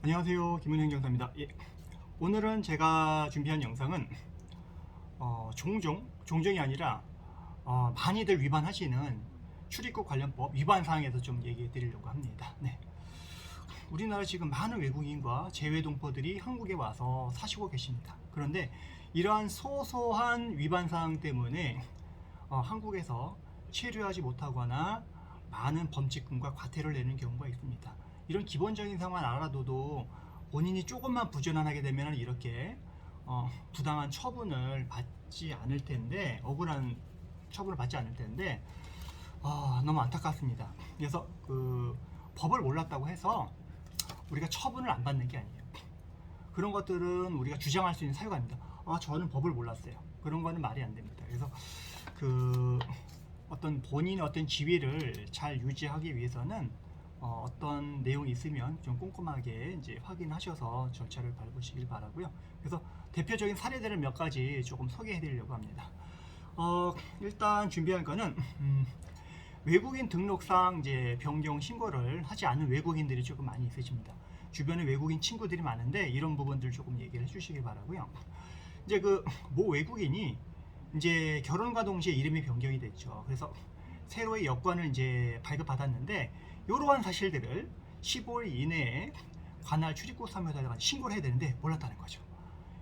안녕하세요, 김은행 경사입니다. 예, 오늘은 제가 준비한 영상은 종종이 아니라 많이들 위반하시는 출입국 관련법 위반 사항에서 좀 얘기해 드리려고 합니다. 네. 우리나라 지금 많은 외국인과 재외동포들이 한국에 와서 사시고 계십니다. 그런데 이러한 소소한 위반 사항 때문에 한국에서 체류하지 못하거나 많은 범칙금과 과태료를 내는 경우가 있습니다. 이런 기본적인 상황만 알아둬도 본인이 조금만 부지런하게 되면 이렇게 부당한 처분을 받지 않을 텐데, 억울한 처분을 받지 않을 텐데 너무 안타깝습니다. 그래서 그 법을 몰랐다고 해서 우리가 처분을 안 받는 게 아니에요. 그런 것들은 우리가 주장할 수 있는 사유가 아닙니다. 저는 법을 몰랐어요. 그런 거는 말이 안 됩니다. 그래서 그 어떤 본인의 어떤 지위를 잘 유지하기 위해서는 어떤 내용이 있으면 좀 꼼꼼하게 이제 확인하셔서 절차를 밟으시길 바라고요. 그래서 대표적인 사례들을 몇 가지 조금 소개해 드리려고 합니다. 일단 준비한 거는 외국인 등록상 이제 변경 신고를 하지 않은 외국인들이 조금 많이 있으십니다. 주변에 외국인 친구들이 많은데 이런 부분들 조금 얘기를 해주시길 바라고요. 이제 그 모 외국인이 이제 결혼과 동시에 이름이 변경이 됐죠. 그래서 새로의 여권을 이제 발급받았는데 이러한 사실들을 15일 이내에 관할 출입국 사무소에다가 신고를 해야 되는데 몰랐다는 거죠.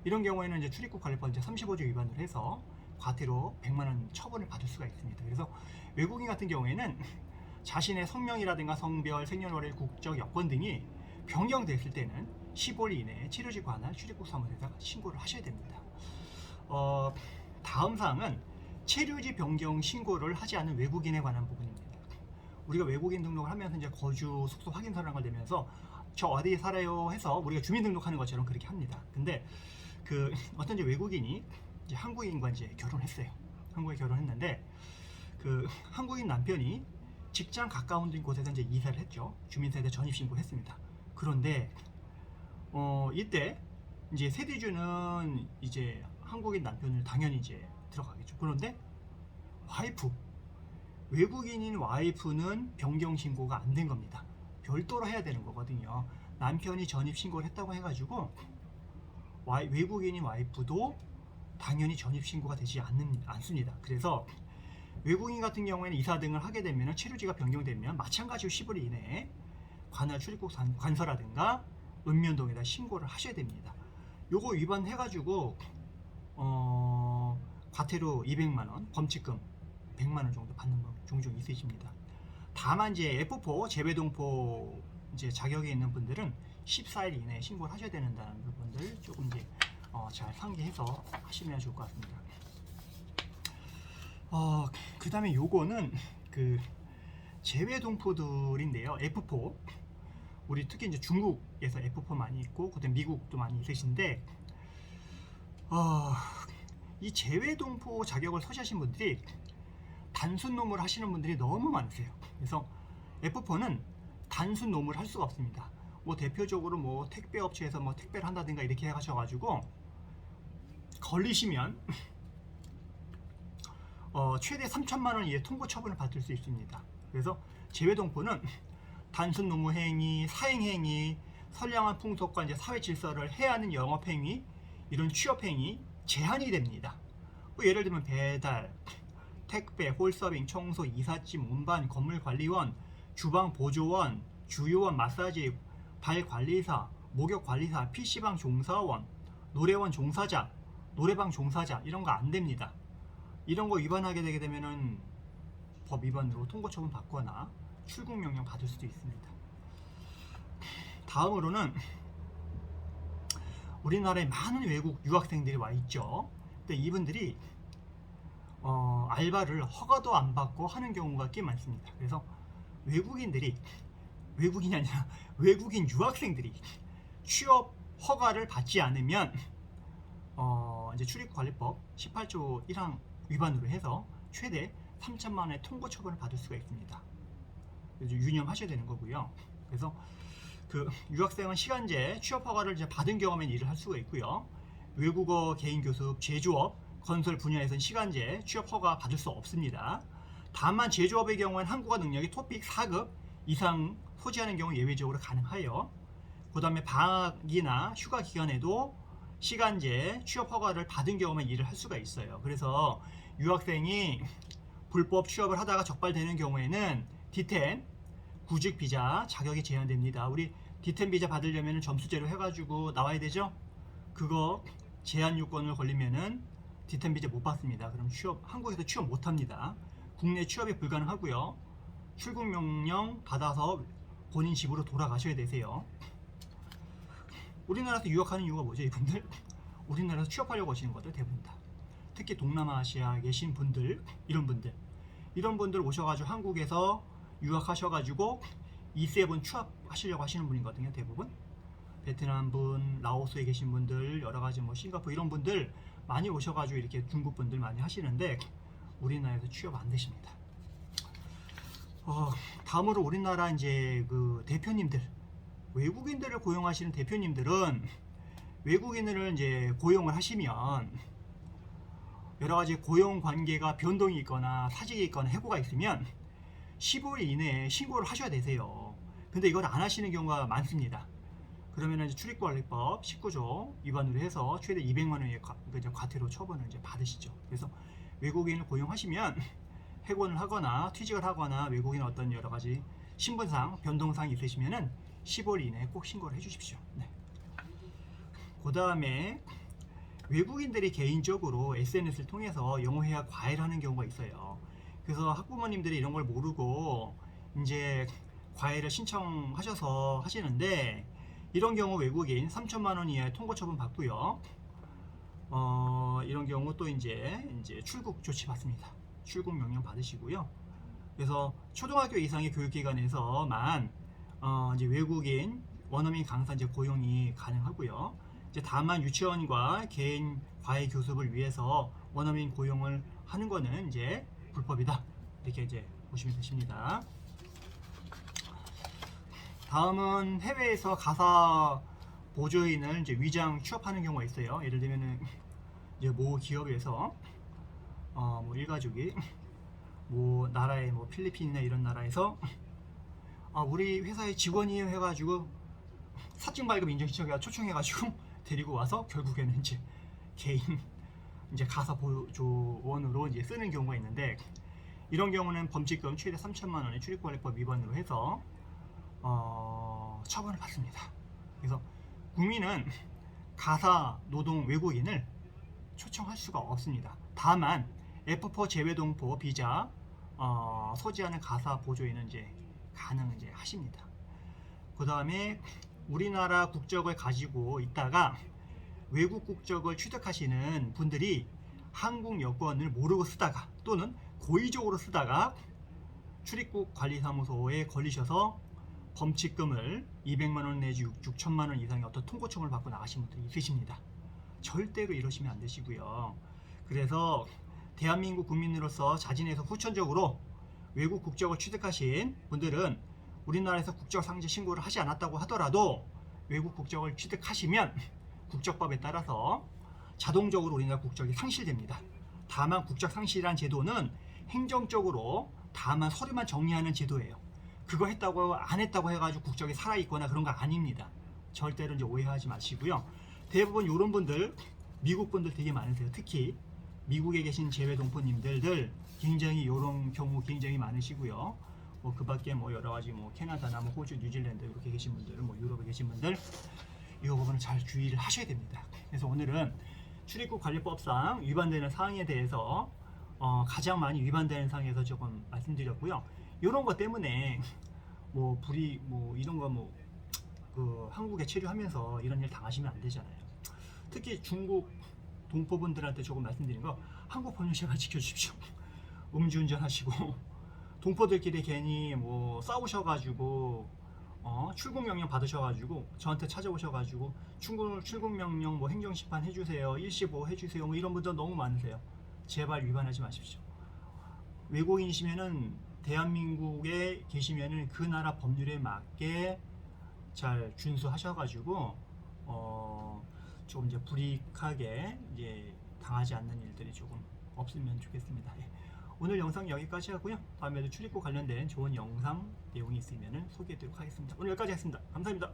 이런 경우에는 이제 출입국 관리법 이제 35조 위반을 해서 과태료 100만 원 처분을 받을 수가 있습니다. 그래서 외국인 같은 경우에는 자신의 성명이라든가 성별, 생년월일, 국적, 여권 등이 변경됐을 때는 15일 이내에 치료지 관할 출입국 사무소에다가 신고를 하셔야 됩니다. 다음 사항은 체류지 변경 신고를 하지 않은 외국인에 관한 부분입니다. 우리가 외국인 등록을 하면서 이제 거주 숙소 확인서라는 걸 내면서 저 어디에 살아요 해서 우리가 주민등록하는 것처럼 그렇게 합니다. 근데 그 어떤 이제 외국인이 이제 한국인과 이제 결혼했어요. 한국에 결혼했는데 그 한국인 남편이 직장 가까운 곳에서 이제 이사를 했죠. 주민세대 전입신고를 했습니다. 그런데 이때 이제 세대주는 이제 한국인 남편을 당연히 이제 들어가겠죠. 그런데 외국인인 와이프는 변경 신고가 안 된 겁니다. 별도로 해야 되는 거거든요. 남편이 전입 신고를 했다고 해가지고 외국인인 와이프도 당연히 전입 신고가 되지 않습니다. 그래서 외국인 같은 경우에는 이사 등을 하게 되면 체류지가 변경되면 마찬가지로 10일 이내에 관할 출입국 관서라든가 읍면동에다 신고를 하셔야 됩니다. 요거 위반해가지고 과태료 200만 원, 범칙금 100만 원 정도 받는 분 종종 있으십니다. 다만 이제 F4 재외동포 이제 자격이 있는 분들은 14일 이내에 신고를 하셔야 된다는 부분들 조금 이제 잘 상기해서 하시면 좋을 것 같습니다. 그 다음에 요거는 그 재외동포들인데요. F4 우리 특히 이제 중국에서 F4 많이 있고 그다음 미국도 많이 있으신데 이 재외동포 자격을 소지하신 분들이 단순 노무를 하시는 분들이 너무 많으세요. 그래서 F4는 단순 노무를 할 수가 없습니다. 뭐 대표적으로 뭐 택배 업체에서 뭐 택배를 한다든가 이렇게 하셔가지고 걸리시면 최대 3천만 원 이하의 통고 처분을 받을 수 있습니다. 그래서 재외동포는 단순 노무 행위, 사행 행위, 선량한 풍속과 이제 사회 질서를 해하는 영업 행위, 이런 취업 행위 제한이 됩니다. 뭐 예를 들면 배달, 택배, 홀서빙, 청소, 이삿짐, 운반, 건물관리원, 주방보조원, 주유원, 마사지, 발관리사, 목욕관리사, PC방 종사원, 노래원 종사자, 노래방 종사자 이런 거 안 됩니다. 이런 거 위반하게 되게 되면은 법 위반으로 통고처분 받거나 출국 명령 받을 수도 있습니다. 다음으로는 우리나라에 많은 외국 유학생들이 와 있죠. 근데 이분들이 알바를 허가도 안 받고 하는 경우가 꽤 많습니다. 그래서 외국인이 아니라 외국인 유학생들이 취업 허가를 받지 않으면 이제 출입국관리법 18조 1항 위반으로 해서 최대 3천만 원의 통고 처분을 받을 수가 있습니다. 유념하셔야 되는 거고요. 그래서 그 유학생은 시간제 취업 허가를 이제 받은 경험에 일을 할 수가 있고요. 외국어 개인 교습, 제조업, 건설 분야에서는 시간제 취업 허가 받을 수 없습니다. 다만 제조업의 경우에는 한국어 능력이 토픽 4급 이상 소지하는 경우 예외적으로 가능하여 그 다음에 방학이나 휴가 기간에도 시간제 취업 허가를 받은 경우만 일을 할 수가 있어요. 그래서 유학생이 불법 취업을 하다가 적발되는 경우에는 D10 구직 비자 자격이 제한됩니다. 우리 D10 비자 받으려면 점수제로 해가지고 나와야 되죠. 그거 제한 요건을 걸리면은 D10 비자 못 받습니다. 그럼 한국에서 취업 못 합니다. 국내 취업이 불가능하고요. 출국 명령 받아서 본인 집으로 돌아가셔야 되세요. 우리나라에서 유학하는 이유가 뭐죠, 이분들? 우리나라에서 취업하려고 하시는 거죠, 대부분 다. 특히 동남아시아에 계신 분들, 이런 분들 오셔가지고 한국에서 유학하셔가지고 2세분 취업하시려고 하시는 분이거든요, 대부분. 베트남 분, 라오스에 계신 분들, 여러 가지 뭐 싱가포르 이런 분들 많이 오셔가지고 이렇게 중국 분들 많이 하시는데 우리나라에서 취업 안 되십니다. 다음으로 우리나라 이제 그 대표님들, 외국인들을 고용하시는 대표님들은 외국인을 이제 고용을 하시면 여러 가지 고용 관계가 변동이 있거나 사직이 있거나 해고가 있으면 15일 이내에 신고를 하셔야 되세요. 근데 이걸 안 하시는 경우가 많습니다. 그러면 이제 출입국관리법 19조 위반으로 해서 최대 200만 원의 과태료 처분을 이제 받으시죠. 그래서 외국인을 고용하시면 해고를 하거나 퇴직을 하거나 외국인 어떤 여러 가지 신분상 변동사항이 있으시면은 15일 이내에 꼭 신고를 해주십시오. 네. 그 다음에 외국인들이 개인적으로 SNS를 통해서 영어 회화 과외를 하는 경우가 있어요. 그래서 학부모님들이 이런 걸 모르고 이제 과외를 신청하셔서 하시는데 이런 경우 외국인 3천만 원 이하의 통고 처분 받고요. 이런 경우 또 이제 출국 조치 받습니다. 출국 명령 받으시고요. 그래서 초등학교 이상의 교육기관에서만 이제 외국인 원어민 강사 이제 고용이 가능하고요. 이제 다만 유치원과 개인 과외 교습을 위해서 원어민 고용을 하는 거는 이제 불법이다. 이렇게 이제 보시면 되십니다. 다음은 해외에서 가사 보조인을 이제 위장 취업하는 경우가 있어요. 예를 들면은 이제 모 기업에서 뭐 일가족이 뭐 나라의 뭐 필리핀이나 이런 나라에서 우리 회사의 직원이에요 해가지고 사증 발급 인정 신청해가 초청해가지고 데리고 와서 결국에는 이제 개인 이제 가사 보조원으로 이제 쓰는 경우가 있는데 이런 경우는 범칙금 최대 3천만 원의 출입관리법 위반으로 해서 처분을 받습니다. 그래서 국민은 가사 노동 외국인을 초청할 수가 없습니다. 다만 F4 제외동포 비자 소지하는 가사 보조인은 이제 가능 이제 하십니다. 그 다음에 우리나라 국적을 가지고 있다가 외국 국적을 취득하시는 분들이 한국 여권을 모르고 쓰다가 또는 고의적으로 쓰다가 출입국 관리사무소에 걸리셔서 범칙금을 200만 원 내지 6천만 원 이상의 어떤 통고청을 받고 나가신 분들이 있으십니다. 절대로 이러시면 안 되시고요. 그래서 대한민국 국민으로서 자진해서 후천적으로 외국 국적을 취득하신 분들은 우리나라에서 국적 상지 신고를 하지 않았다고 하더라도 외국 국적을 취득하시면 국적법에 따라서 자동적으로 우리나라 국적이 상실됩니다. 다만 국적 상실이란 제도는 행정적으로 다만 서류만 정리하는 제도예요. 그거 했다고 안 했다고 해가지고 국적이 살아있거나 그런 거 아닙니다. 절대로 이제 오해하지 마시고요. 대부분 이런 분들 미국 분들 되게 많으세요. 특히 미국에 계신 재외동포님들 굉장히 이런 경우 굉장히 많으시고요. 뭐 그밖에 뭐 여러 가지 뭐 캐나다나 뭐 호주, 뉴질랜드 이렇게 계신 분들, 뭐 유럽에 계신 분들 이 부분은 잘 주의를 하셔야 됩니다. 그래서 오늘은 출입국 관리법상 위반되는 사항에 대해서 가장 많이 위반되는 사항에서 조금 말씀드렸고요. 이런 것 때문에 뭐 이런 거 뭐 그 한국에 체류하면서 이런 일 당하시면 안 되잖아요. 특히 중국 동포분들한테 조금 말씀드린 거 한국 법률 제발 지켜주십시오. 음주운전 하시고 동포들끼리 괜히 뭐 싸우셔가지고 출국 명령 받으셔가지고 저한테 찾아오셔가지고 출국 명령 뭐 행정심판 해주세요, 일시보호 해주세요, 뭐 이런 분들 너무 많으세요. 제발 위반하지 마십시오. 외국인이시면은 대한민국에 계시면은 그 나라 법률에 맞게 잘 준수하셔가지고 조금 이제 불이익하게 이제 당하지 않는 일들이 조금 없으면 좋겠습니다. 예. 오늘 영상 여기까지 하고요. 다음에도 출입국 관련된 좋은 영상 내용이 있으면 소개해드리도록 하겠습니다. 오늘 여기까지 하겠습니다. 감사합니다.